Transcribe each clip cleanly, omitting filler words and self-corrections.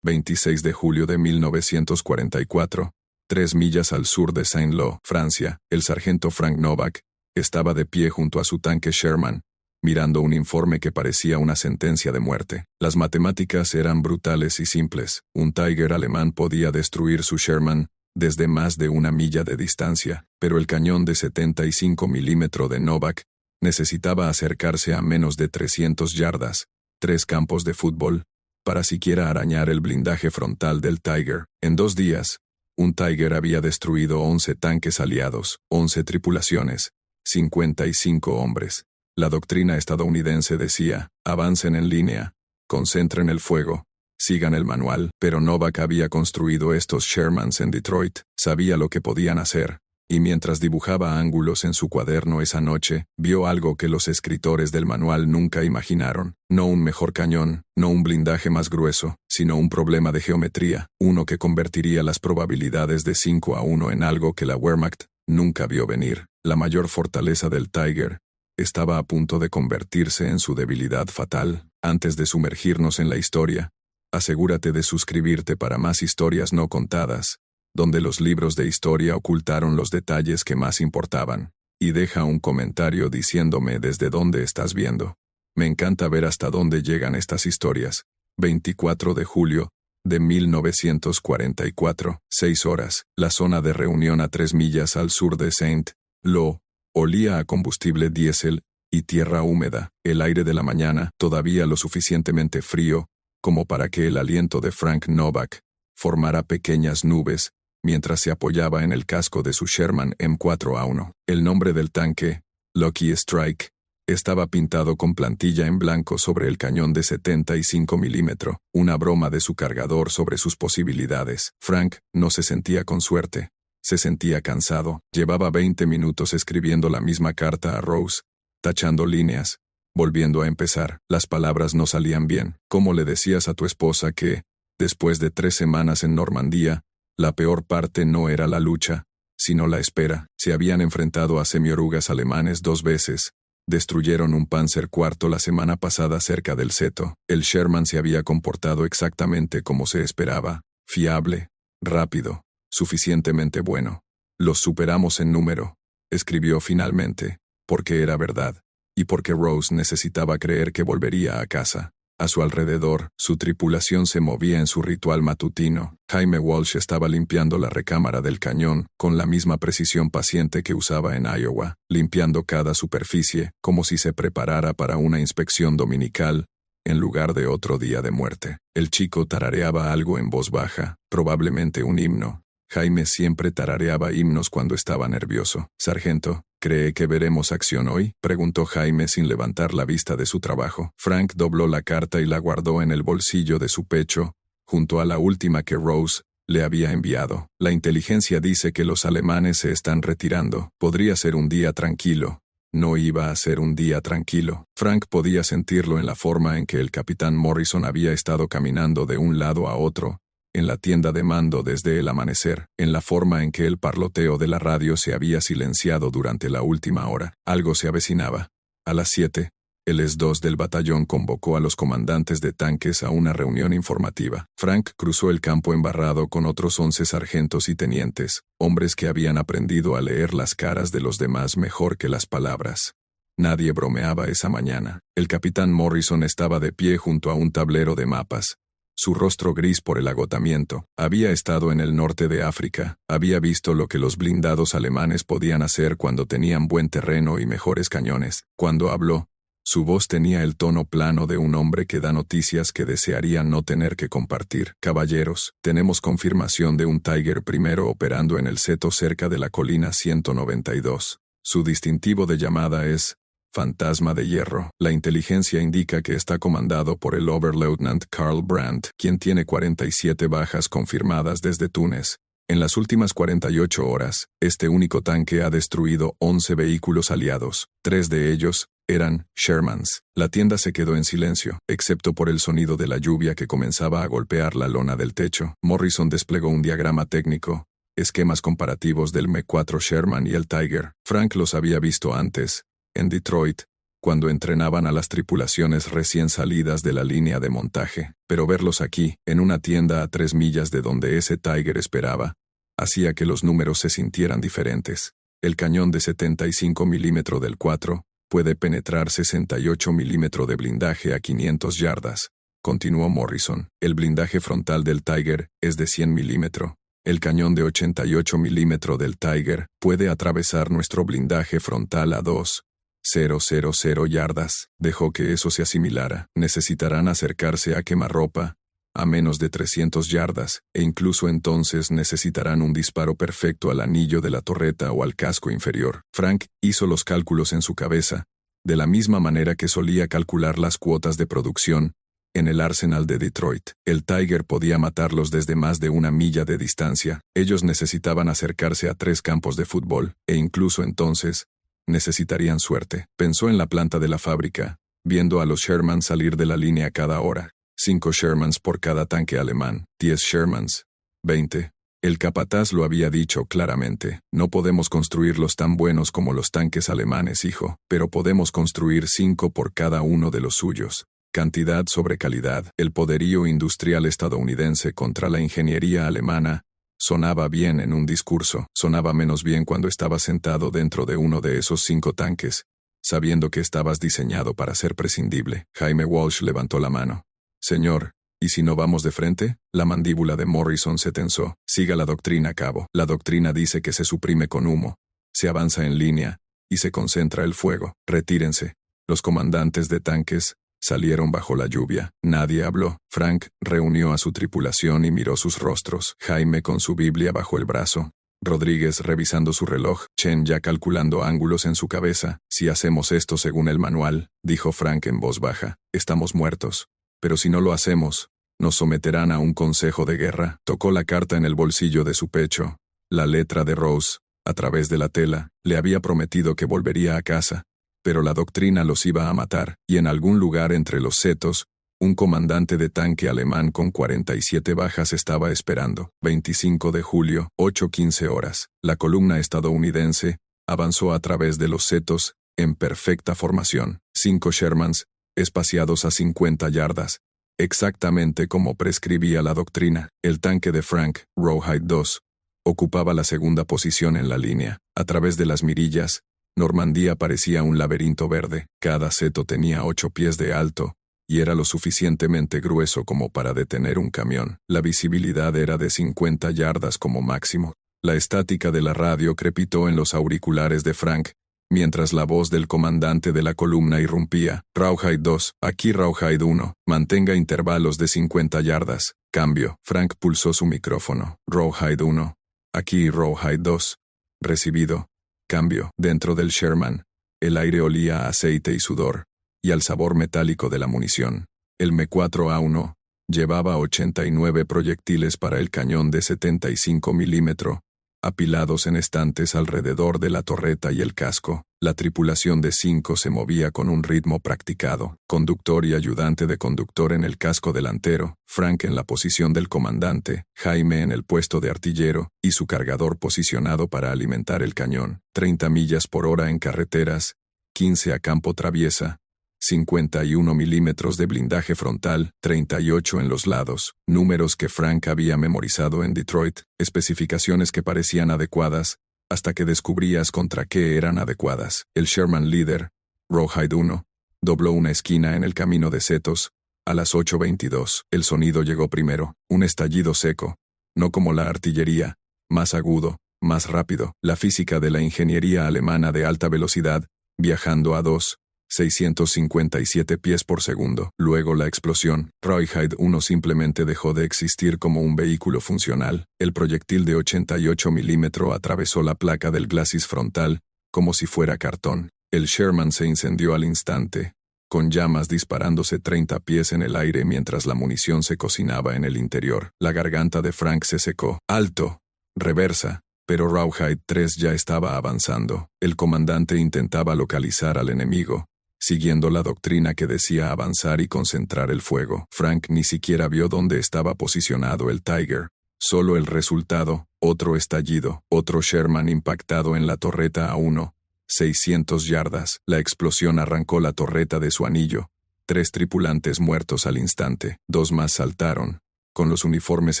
26 de julio de 1944, 3 millas al sur de Saint-Lô, Francia, el sargento Frank Novak estaba de pie junto a su tanque Sherman, mirando un informe que parecía una sentencia de muerte. Las matemáticas eran brutales y simples. Un Tiger alemán podía destruir su Sherman desde más de 1 milla de distancia, pero el cañón de 75 milímetros de Novak necesitaba acercarse a menos de 300 yardas, 3 campos de fútbol, para siquiera arañar el blindaje frontal del Tiger. En 2 días, un Tiger había destruido 11 tanques aliados, 11 tripulaciones, 55 hombres. La doctrina estadounidense decía, avancen en línea, concentren el fuego, sigan el manual, pero Novak había construido estos Shermans en Detroit, sabía lo que podían hacer, y mientras dibujaba ángulos en su cuaderno esa noche, vio algo que los escritores del manual nunca imaginaron. No un mejor cañón, no un blindaje más grueso, sino un problema de geometría, uno que convertiría las probabilidades de 5-1 en algo que la Wehrmacht nunca vio venir. La mayor fortaleza del Tiger estaba a punto de convertirse en su debilidad fatal. Antes de sumergirnos en la historia, asegúrate de suscribirte para más historias no contadas, donde los libros de historia ocultaron los detalles que más importaban, y deja un comentario diciéndome desde dónde estás viendo. Me encanta ver hasta dónde llegan estas historias. 24 de julio de 1944, 6 horas, la zona de reunión a 3 millas al sur de Saint-Lô olía a combustible diésel y tierra húmeda. El aire de la mañana, todavía lo suficientemente frío como para que el aliento de Frank Novak formara pequeñas nubes mientras se apoyaba en el casco de su Sherman M4A1. El nombre del tanque, Lucky Strike, estaba pintado con plantilla en blanco sobre el cañón de 75 milímetros, una broma de su cargador sobre sus posibilidades. Frank no se sentía con suerte. Se sentía cansado. Llevaba 20 minutos escribiendo la misma carta a Rose, tachando líneas, volviendo a empezar. Las palabras no salían bien. ¿Cómo le decías a tu esposa que, después de 3 semanas en Normandía, la peor parte no era la lucha, sino la espera? Se habían enfrentado a semiorugas alemanes 2 veces. Destruyeron un Panzer IV la semana pasada cerca del Seto. El Sherman se había comportado exactamente como se esperaba. Fiable, rápido, suficientemente bueno. Los superamos en número, escribió finalmente, porque era verdad, y porque Rose necesitaba creer que volvería a casa. A su alrededor, su tripulación se movía en su ritual matutino. Jaime Walsh estaba limpiando la recámara del cañón, con la misma precisión paciente que usaba en Iowa, limpiando cada superficie, como si se preparara para una inspección dominical, en lugar de otro día de muerte. El chico tarareaba algo en voz baja, probablemente un himno. Jaime siempre tarareaba himnos cuando estaba nervioso. «Sargento, ¿cree que veremos acción hoy?», preguntó Jaime sin levantar la vista de su trabajo. Frank dobló la carta y la guardó en el bolsillo de su pecho, junto a la última que Rose le había enviado. «La inteligencia dice que los alemanes se están retirando. Podría ser un día tranquilo». No iba a ser un día tranquilo. Frank podía sentirlo en la forma en que el capitán Morrison había estado caminando de un lado a otro, en la tienda de mando desde el amanecer, en la forma en que el parloteo de la radio se había silenciado durante la última hora. Algo se avecinaba. A las 7, el S-2 del batallón convocó a los comandantes de tanques a una reunión informativa. Frank cruzó el campo embarrado con otros 11 sargentos y tenientes, hombres que habían aprendido a leer las caras de los demás mejor que las palabras. Nadie bromeaba esa mañana. El capitán Morrison estaba de pie junto a un tablero de mapas, su rostro gris por el agotamiento. Había estado en el norte de África, había visto lo que los blindados alemanes podían hacer cuando tenían buen terreno y mejores cañones. Cuando habló, su voz tenía el tono plano de un hombre que da noticias que desearía no tener que compartir. «Caballeros, tenemos confirmación de un Tiger primero operando en el Seto cerca de la colina 192. Su distintivo de llamada es Fantasma de Hierro. La inteligencia indica que está comandado por el Oberleutnant Karl Brandt, quien tiene 47 bajas confirmadas desde Túnez. En las últimas 48 horas, este único tanque ha destruido 11 vehículos aliados. 3 de ellos eran Shermans». La tienda se quedó en silencio, excepto por el sonido de la lluvia que comenzaba a golpear la lona del techo. Morrison desplegó un diagrama técnico, esquemas comparativos del M4 Sherman y el Tiger. Frank los había visto antes, en Detroit, cuando entrenaban a las tripulaciones recién salidas de la línea de montaje, pero verlos aquí, en una tienda a 3 millas de donde ese Tiger esperaba, hacía que los números se sintieran diferentes. El cañón de 75 milímetros del 4 puede penetrar 68 milímetros de blindaje a 500 yardas, continuó Morrison. El blindaje frontal del Tiger es de 100 milímetros. El cañón de 88 milímetros del Tiger puede atravesar nuestro blindaje frontal a 2,000 yardas. Dejó que eso se asimilara. Necesitarán acercarse a quemarropa a menos de 300 yardas, e incluso entonces necesitarán un disparo perfecto al anillo de la torreta o al casco inferior. Frank hizo los cálculos en su cabeza, de la misma manera que solía calcular las cuotas de producción en el arsenal de Detroit. El Tiger podía matarlos desde más de 1 milla de distancia. Ellos necesitaban acercarse a 3 campos de fútbol, e incluso entonces necesitarían suerte. Pensó en la planta de la fábrica, viendo a los Sherman salir de la línea cada hora. 5 Shermans por cada tanque alemán, 10 Shermans, 20. El capataz lo había dicho claramente: no podemos construirlos tan buenos como los tanques alemanes, hijo, pero podemos construir 5 por cada uno de los suyos. Cantidad sobre calidad. El poderío industrial estadounidense contra la ingeniería alemana sonaba bien en un discurso. Sonaba menos bien cuando estabas sentado dentro de uno de esos 5 tanques, sabiendo que estabas diseñado para ser prescindible. Jaime Walsh levantó la mano. Señor, ¿y si no vamos de frente? La mandíbula de Morrison se tensó. Siga la doctrina, cabo. La doctrina dice que se suprime con humo, se avanza en línea y se concentra el fuego. Retírense. Los comandantes de tanques salieron bajo la lluvia. Nadie habló. Frank reunió a su tripulación y miró sus rostros. Jaime con su Biblia bajo el brazo. Rodríguez revisando su reloj. Chen ya calculando ángulos en su cabeza. Si hacemos esto según el manual, dijo Frank en voz baja, estamos muertos. Pero si no lo hacemos, nos someterán a un consejo de guerra. Tocó la carta en el bolsillo de su pecho. La letra de Rose, a través de la tela, le había prometido que volvería a casa, pero la doctrina los iba a matar, y en algún lugar entre los setos, un comandante de tanque alemán con 47 bajas estaba esperando. 25 de julio, 8:15 horas. La columna estadounidense avanzó a través de los setos, en perfecta formación. 5 Shermans, espaciados a 50 yardas, exactamente como prescribía la doctrina. El tanque de Frank, Rawhide 2, ocupaba la segunda posición en la línea. A través de las mirillas, Normandía parecía un laberinto verde. Cada seto tenía 8 pies de alto, y era lo suficientemente grueso como para detener un camión. La visibilidad era de 50 yardas como máximo. La estática de la radio crepitó en los auriculares de Frank, mientras la voz del comandante de la columna irrumpía. Rawhide 2, aquí Rawhide 1, mantenga intervalos de 50 yardas. Cambio. Frank pulsó su micrófono. Rawhide 1, aquí Rawhide 2. Recibido. Cambio. Dentro del Sherman, el aire olía a aceite y sudor, y al sabor metálico de la munición. El M4A1 llevaba 89 proyectiles para el cañón de 75 milímetros, apilados en estantes alrededor de la torreta y el casco. La tripulación de 5 se movía con un ritmo practicado. Conductor y ayudante de conductor en el casco delantero, Frank en la posición del comandante, Jaime en el puesto de artillero, y su cargador posicionado para alimentar el cañón. 30 millas por hora en carreteras, 15 a campo traviesa, 51 milímetros de blindaje frontal, 38 en los lados, números que Frank había memorizado en Detroit, especificaciones que parecían adecuadas, hasta que descubrías contra qué eran adecuadas. El Sherman líder, Rawhide 1, dobló una esquina en el camino de setos, a las 8:22. El sonido llegó primero, un estallido seco, no como la artillería, más agudo, más rápido. La física de la ingeniería alemana de alta velocidad, viajando a 2,657 pies por segundo. Luego la explosión. Rawhide 1 simplemente dejó de existir como un vehículo funcional. El proyectil de 88 milímetros atravesó la placa del glacis frontal, como si fuera cartón. El Sherman se incendió al instante, con llamas disparándose 30 pies en el aire mientras la munición se cocinaba en el interior. La garganta de Frank se secó. ¡Alto! Reversa. Pero Rawhide 3 ya estaba avanzando. El comandante intentaba localizar al enemigo, siguiendo la doctrina que decía avanzar y concentrar el fuego. Frank ni siquiera vio dónde estaba posicionado el Tiger. Solo el resultado, otro estallido, otro Sherman impactado en la torreta A1, 600 yardas. La explosión arrancó la torreta de su anillo. 3 tripulantes muertos al instante. 2 más saltaron, con los uniformes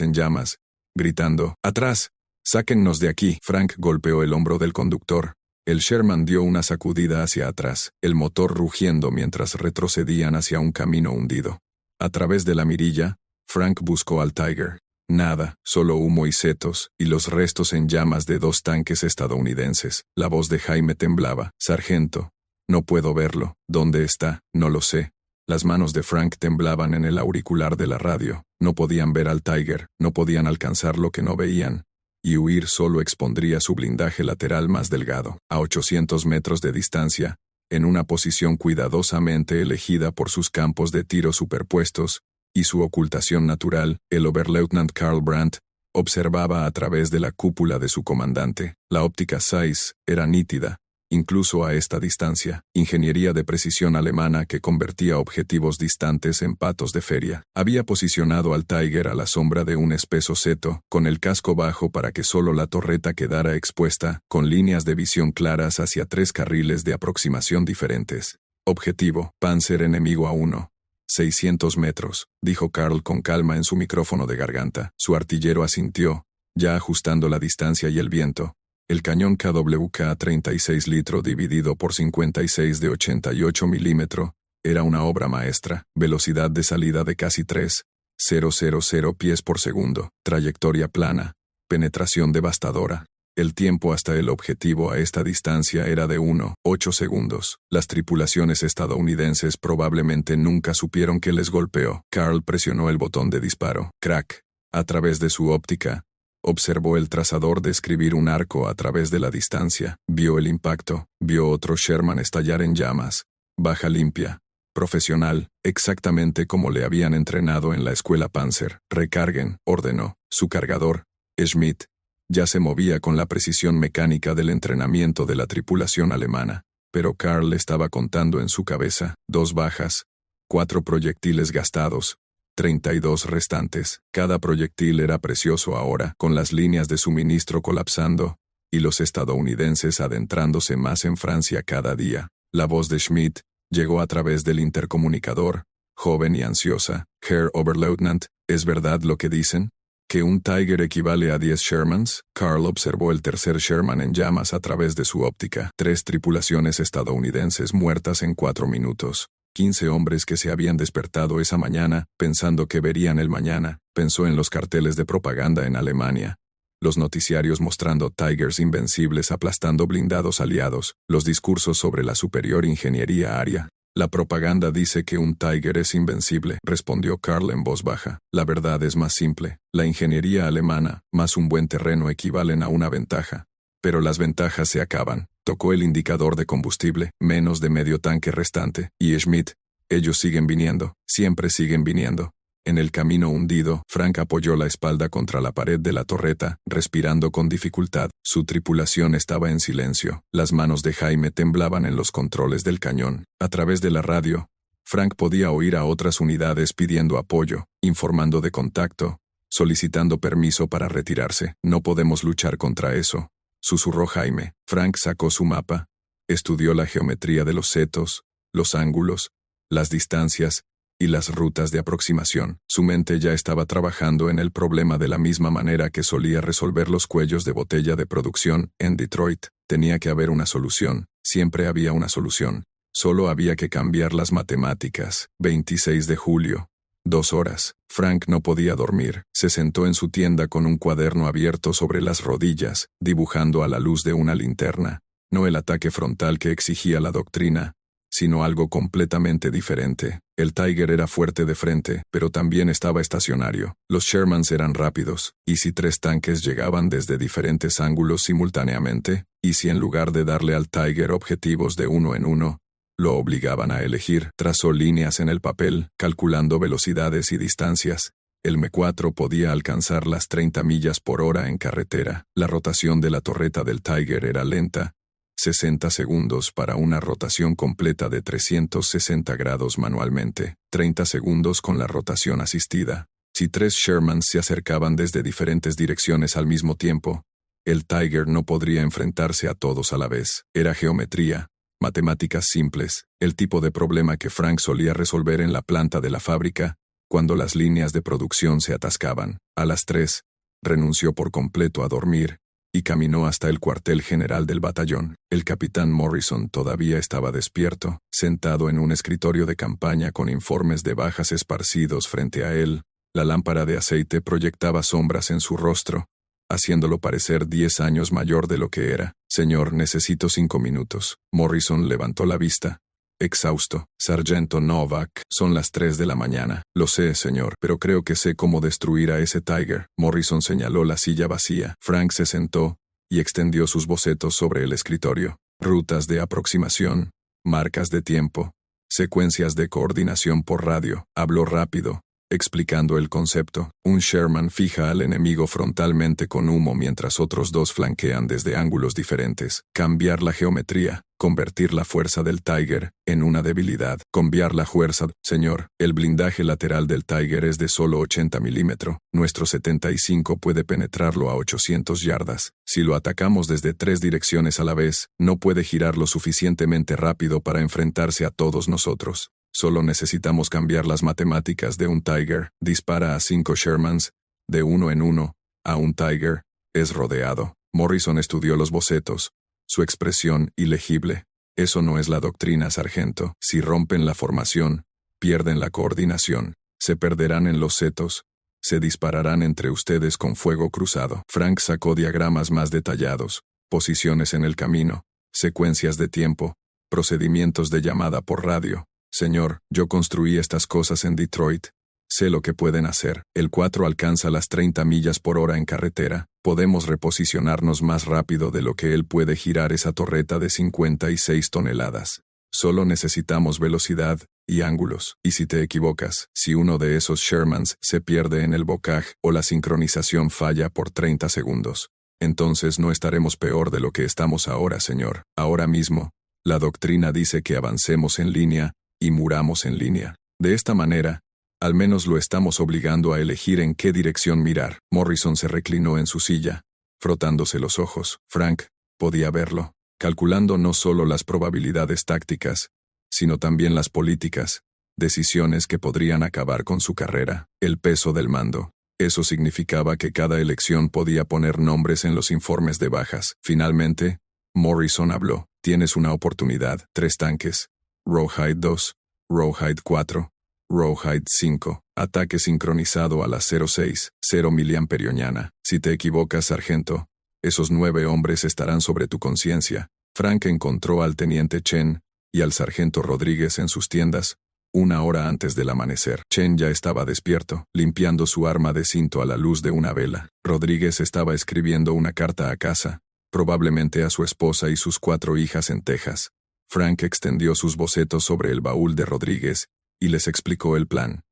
en llamas, gritando, «¡Atrás! ¡Sáquennos de aquí!». Frank golpeó el hombro del conductor. El Sherman dio una sacudida hacia atrás, el motor rugiendo mientras retrocedían hacia un camino hundido. A través de la mirilla, Frank buscó al Tiger. Nada, solo humo y setos, y los restos en llamas de 2 tanques estadounidenses. La voz de Jaime temblaba. «Sargento, no puedo verlo. ¿Dónde está? No lo sé». Las manos de Frank temblaban en el auricular de la radio. No podían ver al Tiger, no podían alcanzar lo que no veían. Y huir solo expondría su blindaje lateral más delgado. A 800 metros de distancia, en una posición cuidadosamente elegida por sus campos de tiro superpuestos y su ocultación natural, el Oberleutnant Karl Brandt observaba a través de la cúpula de su comandante. La óptica Zeiss era nítida, incluso a esta distancia. Ingeniería de precisión alemana que convertía objetivos distantes en patos de feria. Había posicionado al Tiger a la sombra de un espeso seto, con el casco bajo para que solo la torreta quedara expuesta, con líneas de visión claras hacia 3 carriles de aproximación diferentes. Objetivo, Panzer enemigo a 1. 600 metros, dijo Karl con calma en su micrófono de garganta. Su artillero asintió, ya ajustando la distancia y el viento. El cañón KWK 36 litro dividido por 56 de 88 milímetro era una obra maestra. Velocidad de salida de casi 3,000 pies por segundo. Trayectoria plana. Penetración devastadora. El tiempo hasta el objetivo a esta distancia era de 1,8 segundos. Las tripulaciones estadounidenses probablemente nunca supieron que les golpeó. Karl presionó el botón de disparo. Crack. A través de su óptica, observó el trazador describir un arco a través de la distancia. Vio el impacto. Vio otro Sherman estallar en llamas. Baja limpia. Profesional, exactamente como le habían entrenado en la escuela Panzer. Recarguen, ordenó. Su cargador, Schmidt, ya se movía con la precisión mecánica del entrenamiento de la tripulación alemana. Pero Karl estaba contando en su cabeza: 2 bajas, 4 proyectiles gastados, 32 restantes. Cada proyectil era precioso ahora, con las líneas de suministro colapsando, y los estadounidenses adentrándose más en Francia cada día. La voz de Schmidt llegó a través del intercomunicador, joven y ansiosa. «Herr Oberleutnant, ¿es verdad lo que dicen? ¿Que un Tiger equivale a 10 Shermans?» Karl observó el tercer Sherman en llamas a través de su óptica. 3 tripulaciones estadounidenses muertas en 4 minutos. 15 hombres que se habían despertado esa mañana, pensando que verían el mañana. Pensó en los carteles de propaganda en Alemania, los noticiarios mostrando Tigers invencibles aplastando blindados aliados, los discursos sobre la superior ingeniería aérea. «La propaganda dice que un Tiger es invencible», respondió Karl en voz baja. «La verdad es más simple. La ingeniería alemana, más un buen terreno equivalen a una ventaja. Pero las ventajas se acaban». Tocó el indicador de combustible, menos de medio tanque restante. «Y Schmidt, ellos siguen viniendo, siempre siguen viniendo». En el camino hundido, Frank apoyó la espalda contra la pared de la torreta, respirando con dificultad. Su tripulación estaba en silencio. Las manos de Jaime temblaban en los controles del cañón. A través de la radio, Frank podía oír a otras unidades pidiendo apoyo, informando de contacto, solicitando permiso para retirarse. «No podemos luchar contra eso», susurró Jaime. Frank sacó su mapa, estudió la geometría de los setos, los ángulos, las distancias y las rutas de aproximación. Su mente ya estaba trabajando en el problema de la misma manera que solía resolver los cuellos de botella de producción en Detroit. Tenía que haber una solución. Siempre había una solución. Solo había que cambiar las matemáticas. 26 de julio. 2 horas. Frank no podía dormir. Se sentó en su tienda con un cuaderno abierto sobre las rodillas, dibujando a la luz de una linterna. No el ataque frontal que exigía la doctrina, sino algo completamente diferente. El Tiger era fuerte de frente, pero también estaba estacionario. Los Shermans eran rápidos. ¿Y si 3 tanques llegaban desde diferentes ángulos simultáneamente? ¿Y si en lugar de darle al Tiger objetivos de 1 en 1, lo obligaban a elegir? Trazó líneas en el papel, calculando velocidades y distancias. El M4 podía alcanzar las 30 millas por hora en carretera. La rotación de la torreta del Tiger era lenta, 60 segundos para una rotación completa de 360 grados manualmente, 30 segundos con la rotación asistida. Si 3 Shermans se acercaban desde diferentes direcciones al mismo tiempo, El Tiger no podría enfrentarse a todos a la vez. Era geometría, matemáticas simples, el tipo de problema que Frank solía resolver en la planta de la fábrica, cuando las líneas de producción se atascaban. A las 3, renunció por completo a dormir, y caminó hasta el cuartel general del batallón. El capitán Morrison todavía estaba despierto, sentado en un escritorio de campaña con informes de bajas esparcidos frente a él. La lámpara de aceite proyectaba sombras en su rostro, haciéndolo parecer 10 años mayor de lo que era. Señor, necesito 5 minutos. Morrison levantó la vista, exhausto. Sargento Novak, son las 3 de la mañana. Lo sé, señor, pero creo que sé cómo destruir a ese Tiger. Morrison señaló la silla vacía. Frank se sentó y extendió sus bocetos sobre el escritorio. Rutas de aproximación, marcas de tiempo, secuencias de coordinación por radio. Habló rápido, explicando el concepto. Un Sherman fija al enemigo frontalmente con humo mientras otros dos flanquean desde ángulos diferentes. Cambiar la geometría. Convertir la fuerza del Tiger en una debilidad. Cambiar la fuerza. Señor, el blindaje lateral del Tiger es de solo 80 milímetros. Nuestro 75 puede penetrarlo a 800 yardas. Si lo atacamos desde 3 direcciones a la vez, no puede girar lo suficientemente rápido para enfrentarse a todos nosotros. Solo necesitamos cambiar las matemáticas de un Tiger. Dispara a 5 Shermans, de uno en uno, a un Tiger. Es rodeado. Morrison estudió los bocetos. Su expresión ilegible. Eso no es la doctrina, sargento. Si rompen la formación, pierden la coordinación. Se perderán en los setos. Se dispararán entre ustedes con fuego cruzado. Frank sacó diagramas más detallados, posiciones en el camino, secuencias de tiempo, procedimientos de llamada por radio. Señor, yo construí estas cosas en Detroit. Sé lo que pueden hacer. El 4 alcanza las 30 millas por hora en carretera. Podemos reposicionarnos más rápido de lo que él puede girar esa torreta de 56 toneladas. Solo necesitamos velocidad y ángulos. Y si te equivocas, si uno de esos Shermans se pierde en el bocage o la sincronización falla por 30 segundos, entonces no estaremos peor de lo que estamos ahora, señor. Ahora mismo, la doctrina dice que avancemos en línea y muramos en línea. De esta manera, al menos lo estamos obligando a elegir en qué dirección mirar. Morrison se reclinó en su silla, frotándose los ojos. Frank podía verlo, calculando no solo las probabilidades tácticas, sino también las políticas, decisiones que podrían acabar con su carrera. El peso del mando. Eso significaba que cada elección podía poner nombres en los informes de bajas. Finalmente, Morrison habló. Tienes una oportunidad. 3 tanques. Rawhide 2, Rawhide 4, Rawhide 5, ataque sincronizado a las 06, 0 miliamperiana. Si te equivocas, sargento, esos 9 hombres estarán sobre tu conciencia. Frank encontró al teniente Chen y al sargento Rodríguez en sus tiendas, 1 hora antes del amanecer. Chen ya estaba despierto, limpiando su arma de cinto a la luz de una vela. Rodríguez estaba escribiendo una carta a casa, probablemente a su esposa y sus 4 hijas en Texas. Frank extendió sus bocetos sobre el baúl de Rodríguez y les explicó el plan.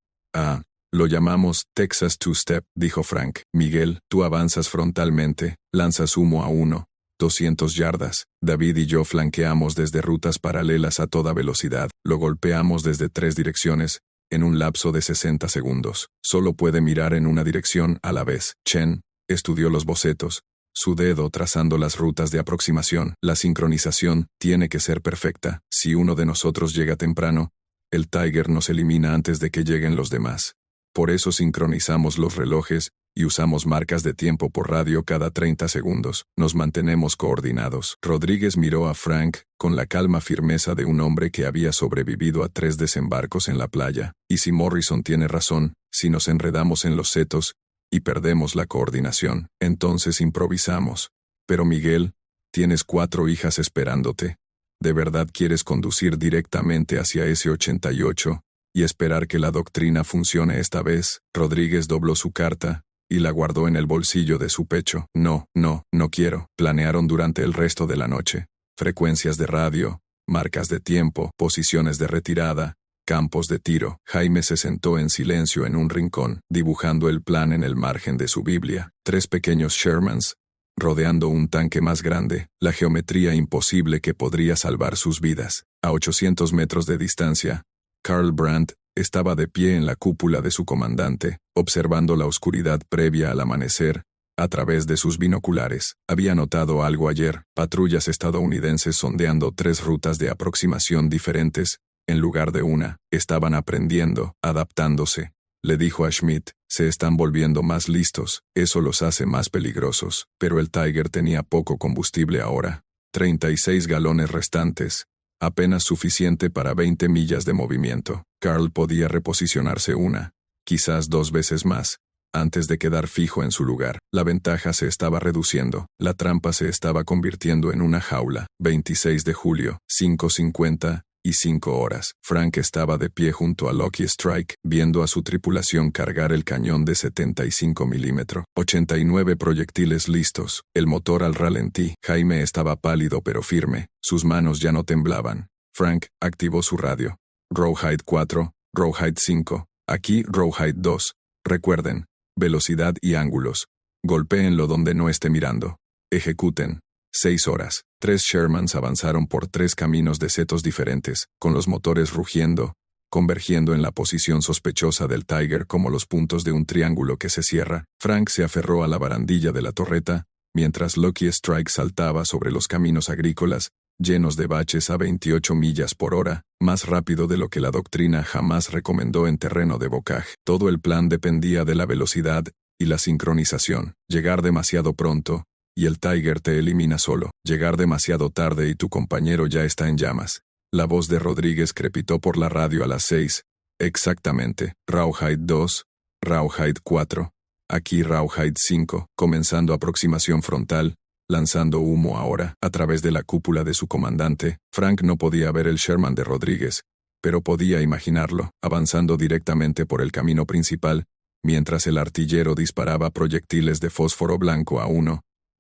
Lo llamamos Texas Two-Step, dijo Frank. Miguel, tú avanzas frontalmente, lanzas humo a 200 yardas. David y yo flanqueamos desde rutas paralelas a toda velocidad. Lo golpeamos desde 3 direcciones, en un lapso de 60 segundos. Solo puede mirar en una dirección a la vez. Chen estudió los bocetos, su dedo trazando las rutas de aproximación. La sincronización tiene que ser perfecta. Si uno de nosotros llega temprano, el Tiger nos elimina antes de que lleguen los demás. Por eso sincronizamos los relojes y usamos marcas de tiempo por radio cada 30 segundos. Nos mantenemos coordinados. Rodríguez miró a Frank con la calma firmeza de un hombre que había sobrevivido a 3 desembarcos en la playa. Y si Morrison tiene razón, si nos enredamos en los setos y perdemos la coordinación, entonces improvisamos. Pero Miguel, tienes 4 hijas esperándote. ¿De verdad quieres conducir directamente hacia ese 88 y esperar que la doctrina funcione esta vez? Rodríguez dobló su carta y la guardó en el bolsillo de su pecho. No quiero. Planearon durante el resto de la noche. Frecuencias de radio, marcas de tiempo, posiciones de retirada, campos de tiro. Jaime se sentó en silencio en un rincón, dibujando el plan en el margen de su Biblia. 3 pequeños Shermans, rodeando un tanque más grande, la geometría imposible que podría salvar sus vidas. A 800 metros de distancia, Karl Brandt estaba de pie en la cúpula de su comandante, observando la oscuridad previa al amanecer, a través de sus binoculares. Había notado algo ayer, patrullas estadounidenses sondeando 3 rutas de aproximación diferentes, en lugar de una. Estaban aprendiendo, adaptándose. Le dijo a Schmidt, se están volviendo más listos, eso los hace más peligrosos. Pero el Tiger tenía poco combustible ahora. 36 galones restantes. Apenas suficiente para 20 millas de movimiento. Carl podía reposicionarse una, quizás 2 veces más, antes de quedar fijo en su lugar. La ventaja se estaba reduciendo. La trampa se estaba convirtiendo en una jaula. 26 de julio, 5:50 y 5 horas. Frank estaba de pie junto a Lucky Strike, viendo a su tripulación cargar el cañón de 75 milímetros. 89 proyectiles listos. El motor al ralentí. Jaime estaba pálido pero firme. Sus manos ya no temblaban. Frank activó su radio. Rawhide 4, Rawhide 5. Aquí Rawhide 2. Recuerden, velocidad y ángulos. Golpéenlo donde no esté mirando. Ejecuten. 6 horas. 3 Shermans avanzaron por 3 caminos de setos diferentes, con los motores rugiendo, convergiendo en la posición sospechosa del Tiger como los puntos de un triángulo que se cierra. Frank se aferró a la barandilla de la torreta, mientras Lucky Strike saltaba sobre los caminos agrícolas, llenos de baches a 28 millas por hora, más rápido de lo que la doctrina jamás recomendó en terreno de bocage. Todo el plan dependía de la velocidad y la sincronización. Llegar demasiado pronto, y el Tiger te elimina solo. Llegar demasiado tarde y tu compañero ya está en llamas. La voz de Rodríguez crepitó por la radio a las 6. Exactamente. Rawhide 2, Rawhide 4. Aquí Rawhide 5, comenzando aproximación frontal, lanzando humo ahora. A través de la cúpula de su comandante, Frank no podía ver el Sherman de Rodríguez, pero podía imaginarlo, avanzando directamente por el camino principal, mientras el artillero disparaba proyectiles de fósforo blanco a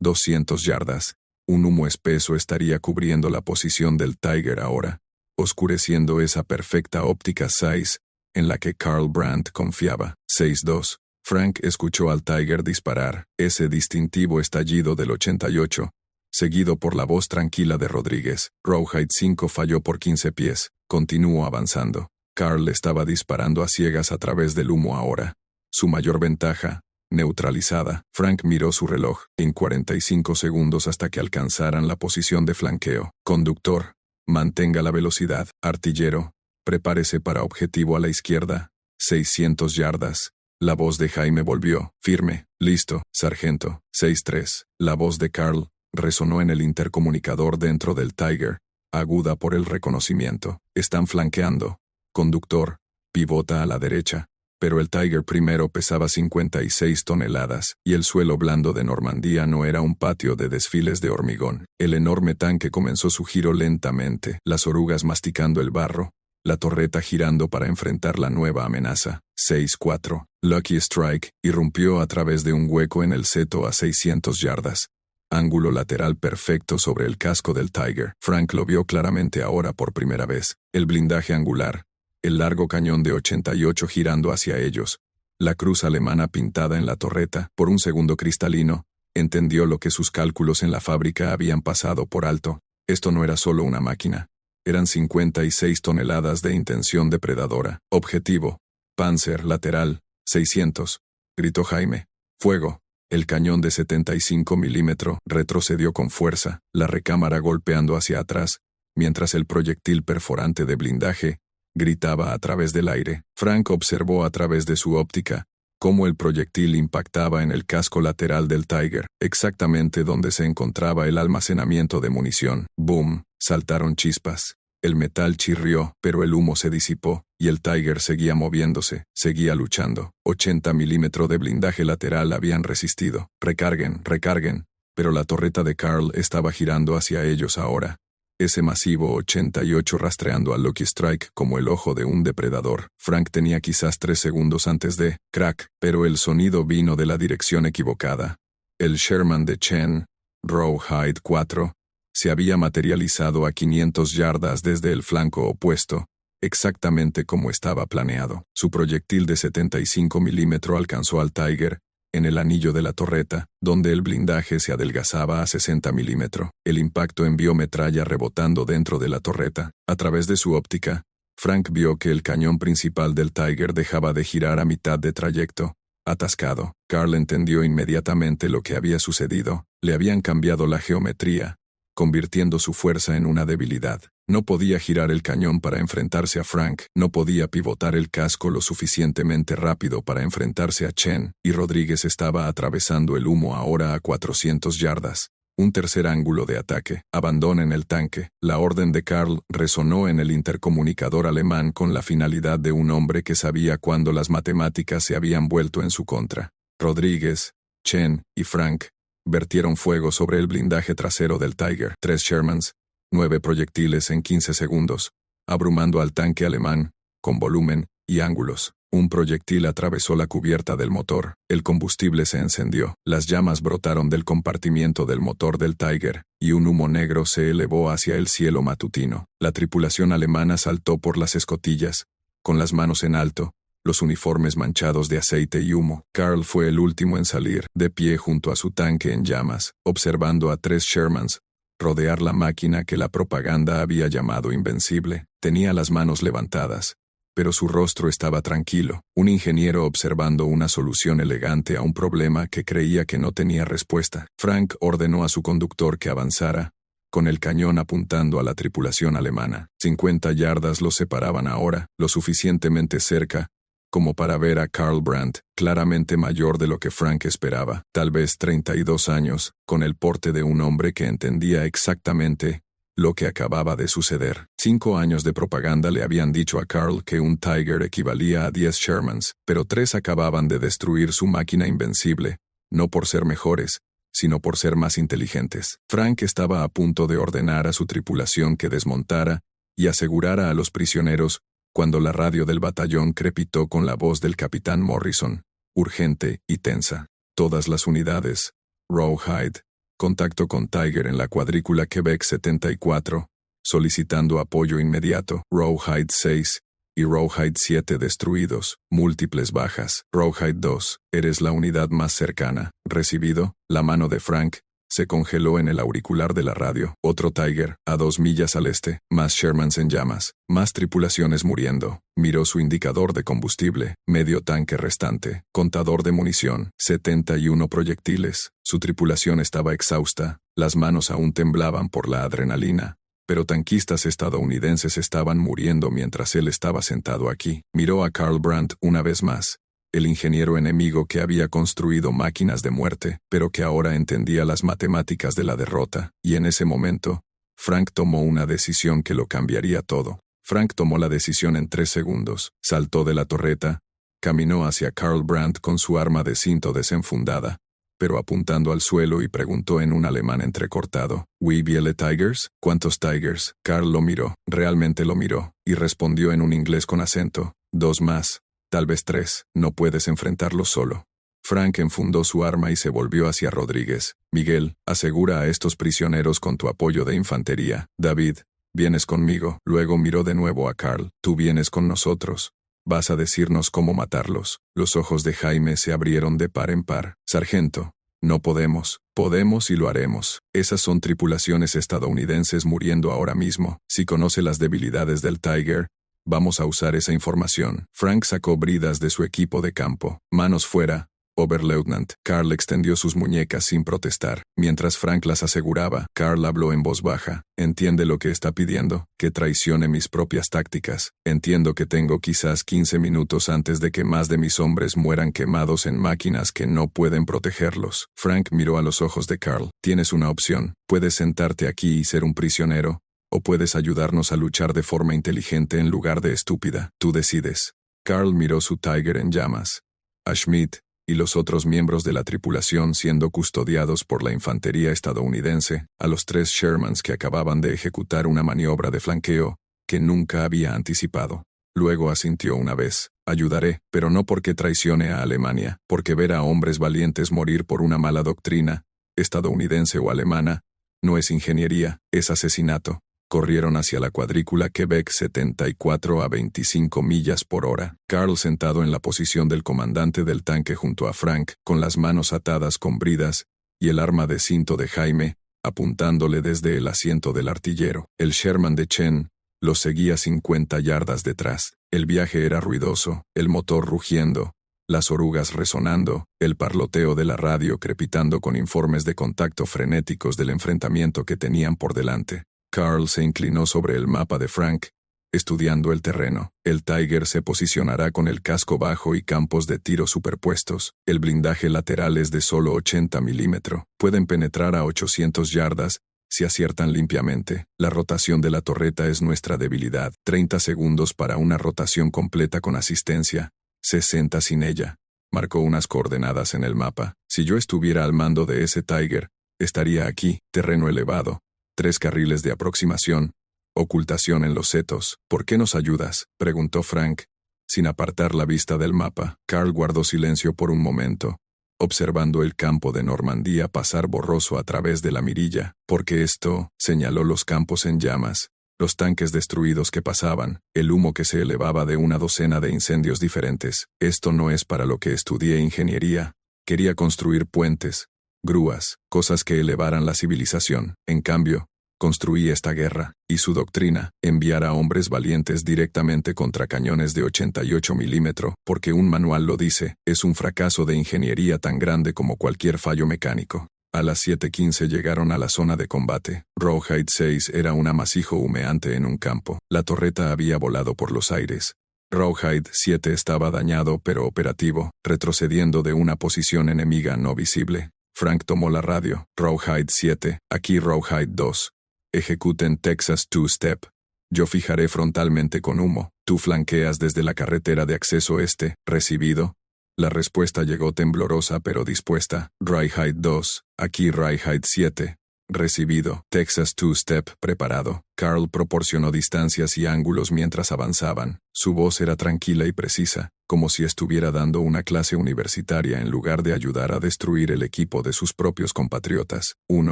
200 yardas. Un humo espeso estaría cubriendo la posición del Tiger ahora, oscureciendo esa perfecta óptica 6, en la que Carl Brandt confiaba. 6-2. Frank escuchó al Tiger disparar, ese distintivo estallido del 88, seguido por la voz tranquila de Rodríguez. Rawhide 5 falló por 15 pies. Continuó avanzando. Carl estaba disparando a ciegas a través del humo ahora. Su mayor ventaja, neutralizada. Frank miró su reloj. En 45 segundos hasta que alcanzaran la posición de flanqueo. Conductor, mantenga la velocidad. Artillero, prepárese para objetivo a la izquierda. 600 yardas. La voz de Jaime volvió. Firme. Listo, sargento. 6-3. La voz de Carl resonó en el intercomunicador dentro del Tiger, aguda por el reconocimiento. Están flanqueando. Conductor, pivota a la derecha. Pero el Tiger primero pesaba 56 toneladas, y el suelo blando de Normandía no era un patio de desfiles de hormigón. El enorme tanque comenzó su giro lentamente, las orugas masticando el barro, la torreta girando para enfrentar la nueva amenaza. 6-4. Lucky Strike irrumpió a través de un hueco en el seto a 600 yardas. Ángulo lateral perfecto sobre el casco del Tiger. Frank lo vio claramente ahora por primera vez. El blindaje angular. El largo cañón de 88 girando hacia ellos. La cruz alemana pintada en la torreta. Por un segundo cristalino, entendió lo que sus cálculos en la fábrica habían pasado por alto. Esto no era solo una máquina. Eran 56 toneladas de intención depredadora. Objetivo. Panzer lateral. 600. Gritó Jaime. Fuego. El cañón de 75 milímetros retrocedió con fuerza, la recámara golpeando hacia atrás, mientras el proyectil perforante de blindaje gritaba a través del aire. Frank observó a través de su óptica cómo el proyectil impactaba en el casco lateral del Tiger, exactamente donde se encontraba el almacenamiento de munición. ¡Boom! Saltaron chispas. El metal chirrió, pero el humo se disipó, y el Tiger seguía moviéndose, seguía luchando. 80 milímetros de blindaje lateral habían resistido. Recarguen, recarguen. Pero la torreta de Carl estaba girando hacia ellos ahora. Ese masivo 88 rastreando a Lucky Strike como el ojo de un depredador. Frank tenía quizás 3 segundos antes de crack, pero el sonido vino de la dirección equivocada. El Sherman de Chen, Rawhide 4, se había materializado a 500 yardas desde el flanco opuesto, exactamente como estaba planeado. Su proyectil de 75 milímetros alcanzó al Tiger, en el anillo de la torreta, donde el blindaje se adelgazaba a 60 milímetros. El impacto envió metralla rebotando dentro de la torreta. A través de su óptica, Frank vio que el cañón principal del Tiger dejaba de girar a mitad de trayecto, atascado. Carl entendió inmediatamente lo que había sucedido. Le habían cambiado la geometría, convirtiendo su fuerza en una debilidad. No podía girar el cañón para enfrentarse a Frank, no podía pivotar el casco lo suficientemente rápido para enfrentarse a Chen, y Rodríguez estaba atravesando el humo ahora a 400 yardas. Un tercer ángulo de ataque. Abandonen el tanque. La orden de Carl resonó en el intercomunicador alemán con la finalidad de un hombre que sabía cuándo las matemáticas se habían vuelto en su contra. Rodríguez, Chen y Frank vertieron fuego sobre el blindaje trasero del Tiger. 3 Shermans, 9 proyectiles en 15 segundos, abrumando al tanque alemán, con volumen y ángulos. Un proyectil atravesó la cubierta del motor. El combustible se encendió. Las llamas brotaron del compartimiento del motor del Tiger, y un humo negro se elevó hacia el cielo matutino. La tripulación alemana saltó por las escotillas, con las manos en alto, los uniformes manchados de aceite y humo. Carl fue el último en salir, de pie junto a su tanque en llamas, observando a 3 Shermans rodear la máquina que la propaganda había llamado invencible. Tenía las manos levantadas, pero su rostro estaba tranquilo, un ingeniero observando una solución elegante a un problema que creía que no tenía respuesta. Frank ordenó a su conductor que avanzara, con el cañón apuntando a la tripulación alemana. 50 yardas los separaban ahora, lo suficientemente cerca como para ver a Karl Brandt, claramente mayor de lo que Frank esperaba, tal vez 32 años, con el porte de un hombre que entendía exactamente lo que acababa de suceder. 5 años de propaganda le habían dicho a Carl que un Tiger equivalía a 10 Shermans, pero 3 acababan de destruir su máquina invencible, no por ser mejores, sino por ser más inteligentes. Frank estaba a punto de ordenar a su tripulación que desmontara y asegurara a los prisioneros cuando la radio del batallón crepitó con la voz del capitán Morrison, urgente y tensa. Todas las unidades. Rawhide. Contacto con Tiger en la cuadrícula Quebec 74, solicitando apoyo inmediato. Rawhide 6 y Rawhide 7 destruidos, múltiples bajas. Rawhide 2, eres la unidad más cercana. Recibido. La mano de Frank se congeló en el auricular de la radio. Otro Tiger, a 2 millas al este, más Shermans en llamas, más tripulaciones muriendo. Miró su indicador de combustible, medio tanque restante, contador de munición, 71 proyectiles. Su tripulación estaba exhausta, las manos aún temblaban por la adrenalina, pero tanquistas estadounidenses estaban muriendo mientras él estaba sentado aquí. Miró a Karl Brandt una vez más, el ingeniero enemigo que había construido máquinas de muerte, pero que ahora entendía las matemáticas de la derrota, y en ese momento, Frank tomó una decisión que lo cambiaría todo. Frank tomó la decisión en 3 segundos, saltó de la torreta, caminó hacia Karl Brandt con su arma de cinto desenfundada, pero apuntando al suelo y preguntó en un alemán entrecortado, «¿Oui viele Tigers?» «¿Cuántos Tigers?» Karl lo miró, realmente lo miró, y respondió en un inglés con acento, «2 más. Tal vez 3, no puedes enfrentarlos solo». Frank enfundó su arma y se volvió hacia Rodríguez. «Miguel, asegura a estos prisioneros con tu apoyo de infantería. David, vienes conmigo». Luego miró de nuevo a Carl. «Tú vienes con nosotros. Vas a decirnos cómo matarlos». Los ojos de Jaime se abrieron de par en par. «Sargento, no podemos. Podemos y lo haremos. Esas son tripulaciones estadounidenses muriendo ahora mismo. Si conoce las debilidades del Tiger, vamos a usar esa información». Frank sacó bridas de su equipo de campo. «Manos fuera, Oberleutnant». Carl extendió sus muñecas sin protestar. Mientras Frank las aseguraba, Carl habló en voz baja. «¿Entiende lo que está pidiendo? Que traicione mis propias tácticas. Entiendo que tengo quizás 15 minutos antes de que más de mis hombres mueran quemados en máquinas que no pueden protegerlos». Frank miró a los ojos de Carl. «Tienes una opción. Puedes sentarte aquí y ser un prisionero, o puedes ayudarnos a luchar de forma inteligente en lugar de estúpida. Tú decides». Carl miró su Tiger en llamas. A Schmidt y los otros miembros de la tripulación siendo custodiados por la infantería estadounidense, a los 3 Shermans que acababan de ejecutar una maniobra de flanqueo que nunca había anticipado. Luego asintió una vez. «Ayudaré, pero no porque traicione a Alemania, porque ver a hombres valientes morir por una mala doctrina, estadounidense o alemana, no es ingeniería, es asesinato». Corrieron hacia la cuadrícula Quebec 74 a 25 millas por hora. Carl sentado en la posición del comandante del tanque junto a Frank, con las manos atadas con bridas, y el arma de cinto de Jaime, apuntándole desde el asiento del artillero. El Sherman de Chen los seguía 50 yardas detrás. El viaje era ruidoso, el motor rugiendo, las orugas resonando, el parloteo de la radio crepitando con informes de contacto frenéticos del enfrentamiento que tenían por delante. Carl se inclinó sobre el mapa de Frank, estudiando el terreno. El Tiger se posicionará con el casco bajo y campos de tiro superpuestos. El blindaje lateral es de solo 80 milímetros. Pueden penetrar a 800 yardas, si aciertan limpiamente. La rotación de la torreta es nuestra debilidad. 30 segundos para una rotación completa con asistencia. 60 sin ella. Marcó unas coordenadas en el mapa. Si yo estuviera al mando de ese Tiger, estaría aquí, terreno elevado. 3 carriles de aproximación. Ocultación en los setos. ¿Por qué nos ayudas?, preguntó Frank, sin apartar la vista del mapa. Carl guardó silencio por un momento, observando el campo de Normandía pasar borroso a través de la mirilla. Porque esto, señaló los campos en llamas, los tanques destruidos que pasaban, el humo que se elevaba de una docena de incendios diferentes. Esto no es para lo que estudié ingeniería. Quería construir puentes, grúas, cosas que elevaran la civilización. En cambio, construí esta guerra, y su doctrina, enviar a hombres valientes directamente contra cañones de 88 milímetros, porque un manual lo dice, es un fracaso de ingeniería tan grande como cualquier fallo mecánico. A las 7:15 llegaron a la zona de combate. Rawhide 6 era un amasijo humeante en un campo. La torreta había volado por los aires. Rawhide 7 estaba dañado pero operativo, retrocediendo de una posición enemiga no visible. Frank tomó la radio. Rawhide 7, aquí Rawhide 2. Ejecuten Texas Two-Step. Yo fijaré frontalmente con humo. Tú flanqueas desde la carretera de acceso este. ¿Recibido? La respuesta llegó temblorosa pero dispuesta. Rawhide 2, aquí Rawhide 7. Recibido. Texas Two-Step preparado. Carl proporcionó distancias y ángulos mientras avanzaban. Su voz era tranquila y precisa, como si estuviera dando una clase universitaria en lugar de ayudar a destruir el equipo de sus propios compatriotas.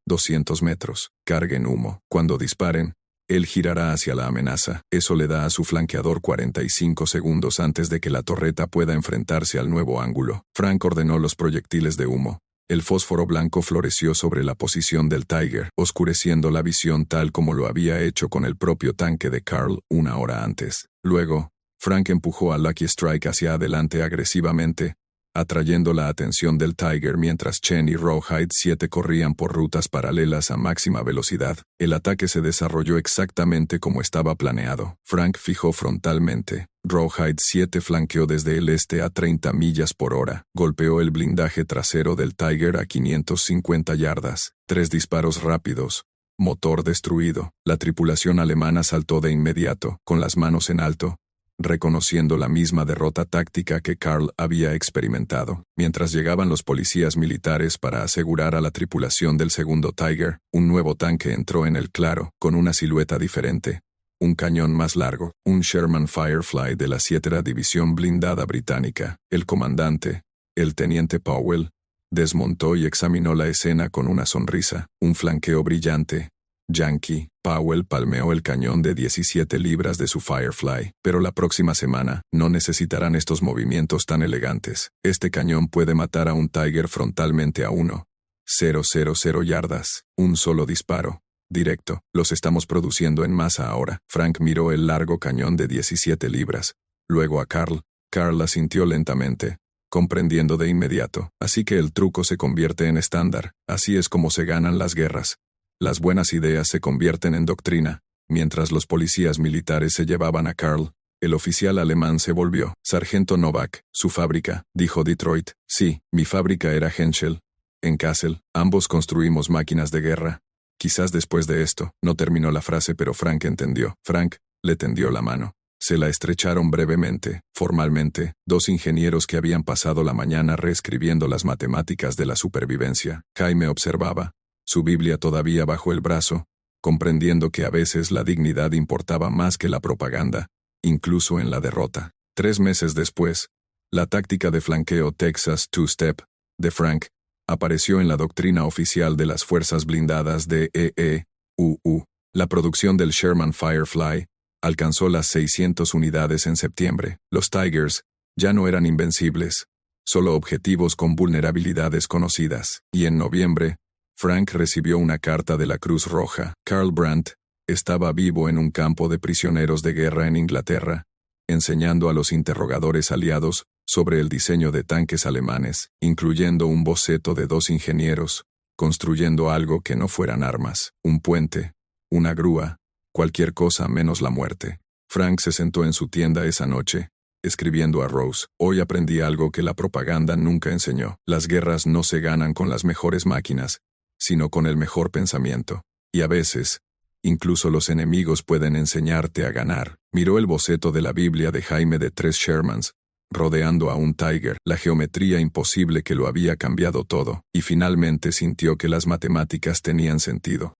200 metros. Carguen humo. Cuando disparen, él girará hacia la amenaza. Eso le da a su flanqueador 45 segundos antes de que la torreta pueda enfrentarse al nuevo ángulo. Frank ordenó los proyectiles de humo. El fósforo blanco floreció sobre la posición del Tiger, oscureciendo la visión tal como lo había hecho con el propio tanque de Carl una hora antes. Luego, Frank empujó a Lucky Strike hacia adelante agresivamente, atrayendo la atención del Tiger mientras Chen y Rawhide 7 corrían por rutas paralelas a máxima velocidad. El ataque se desarrolló exactamente como estaba planeado. Frank fijó frontalmente. Rawhide 7 flanqueó desde el este a 30 millas por hora. Golpeó el blindaje trasero del Tiger a 550 yardas. 3 disparos rápidos. Motor destruido. La tripulación alemana saltó de inmediato, con las manos en alto, reconociendo la misma derrota táctica que Carl había experimentado. Mientras llegaban los policías militares para asegurar a la tripulación del segundo Tiger, un nuevo tanque entró en el claro, con una silueta diferente. Un cañón más largo, un Sherman Firefly de la 7ª División Blindada Británica. El comandante, el teniente Powell, desmontó y examinó la escena con una sonrisa. Un flanqueo brillante. Yankee. Powell palmeó el cañón de 17 libras de su Firefly, pero la próxima semana no necesitarán estos movimientos tan elegantes. Este cañón puede matar a un Tiger frontalmente a 1,000 yardas. Un solo disparo. Directo. Los estamos produciendo en masa ahora. Frank miró el largo cañón de 17 libras. Luego a Carl. Carl asintió lentamente, comprendiendo de inmediato. Así que el truco se convierte en estándar. Así es como se ganan las guerras. Las buenas ideas se convierten en doctrina. Mientras los policías militares se llevaban a Carl, el oficial alemán se volvió. Sargento Novak, su fábrica, dijo Detroit. Sí, mi fábrica era Henschel. En Kassel, ambos construimos máquinas de guerra. Quizás después de esto, no terminó la frase pero Frank entendió. Frank le tendió la mano. Se la estrecharon brevemente, formalmente, 2 ingenieros que habían pasado la mañana reescribiendo las matemáticas de la supervivencia. Jaime observaba, su Biblia todavía bajo el brazo, comprendiendo que a veces la dignidad importaba más que la propaganda, incluso en la derrota. 3 meses después, la táctica de flanqueo Texas Two-Step, de Frank, apareció en la doctrina oficial de las fuerzas blindadas de EEUU. La producción del Sherman Firefly alcanzó las 600 unidades en septiembre. Los Tigers ya no eran invencibles, solo objetivos con vulnerabilidades conocidas. Y en noviembre, Frank recibió una carta de la Cruz Roja. Karl Brandt estaba vivo en un campo de prisioneros de guerra en Inglaterra, enseñando a los interrogadores aliados sobre el diseño de tanques alemanes, incluyendo un boceto de 2 ingenieros, construyendo algo que no fueran armas, un puente, una grúa, cualquier cosa menos la muerte. Frank se sentó en su tienda esa noche, escribiendo a Rose: hoy aprendí algo que la propaganda nunca enseñó. Las guerras no se ganan con las mejores máquinas, sino con el mejor pensamiento. Y a veces, incluso los enemigos pueden enseñarte a ganar. Miró el boceto de la Biblia de Jaime de 3 Shermans, rodeando a un Tiger, la geometría imposible que lo había cambiado todo, y finalmente sintió que las matemáticas tenían sentido.